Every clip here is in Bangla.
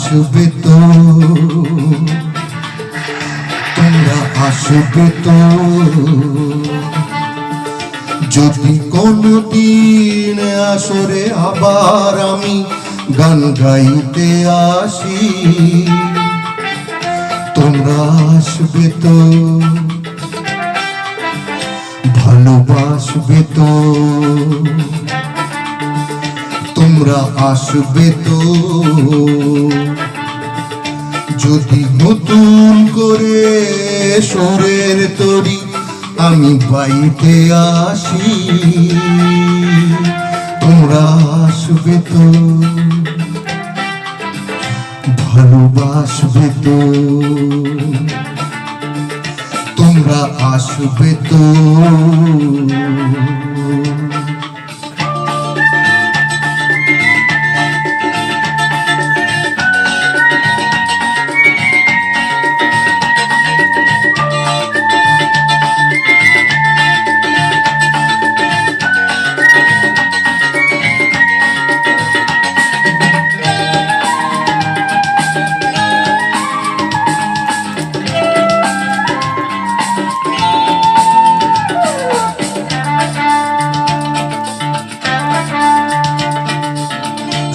আসবে তো, তোমরা আসবে তো, যদি কোনদিন আসরে আবার আমি গান গাইতে আসি, তোমরা আসবে তো, ভালোবাসবে তো, তোমরা আসবে তো, যদি নতুন করে সুরের তরি আমি বাইতে আসি, তোমরা আসবে তো, ভালোবাসবে তো, তোমরা আসবে তো।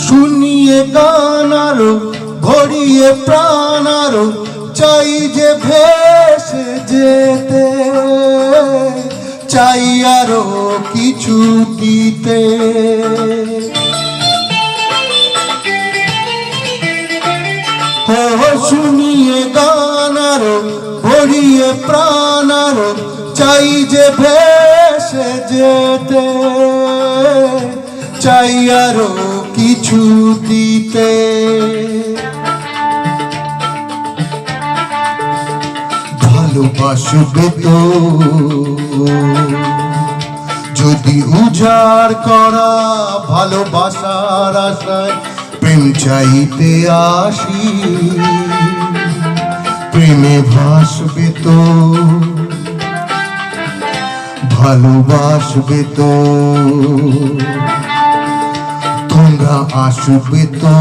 শুনিয়ে গান আরো ভরিয়ে প্রাণ আরো চাই যে ভেসে যেতে, চাই আরো কিছু দিতে, শুনিয়ে গান আরো ভরিয়ে প্রাণ আরো চাই যে ভেসে যেতে, চাই আরো কিছু দিতে, ভালোবাসবে তো, যদি উজাড় করা ভালোবাসার আশায় প্রেম চাইতে আসি, প্রেমে ভাসবে তো, ভালোবাসবে তো, তোমরা আসবে তো।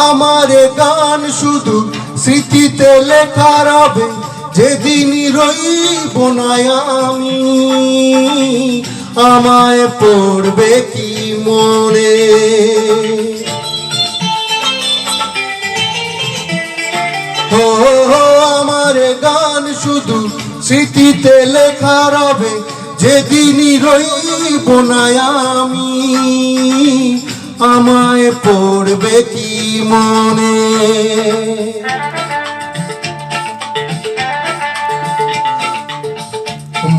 আমার গান শুধু স্মৃতিতে লেখা রবে, যেদিন রইব না আমি, আমায় পড়বে কি মনে, আমার গান শুধু স্মৃতিতে লেখা রবে, যেদিন রইব না আমি, আমায় পড়বে কি মনে,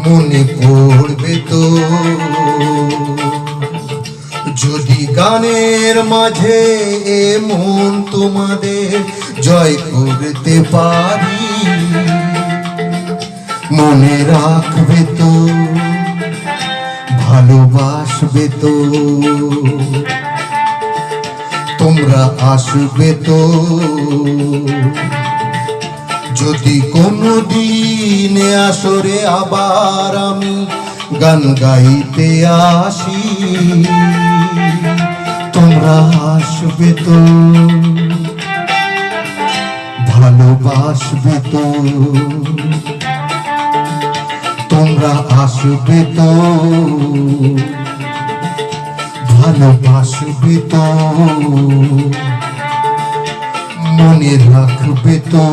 মনে পড়বে তো, যদি গানের মাঝে মন তোমাদের জয় করতে পারি, মনে রাখবে তো, ভালোবাসবে তো, তোমরা আসবে তো, যদি কোনদিন আসরে আবার আমি গান গাইতে আসি, তোমরা আসবে তো, ভালোবাসবে তো, তোমরা আসবে তো, ভালোবাসবে তো, মনে রাখবে তো।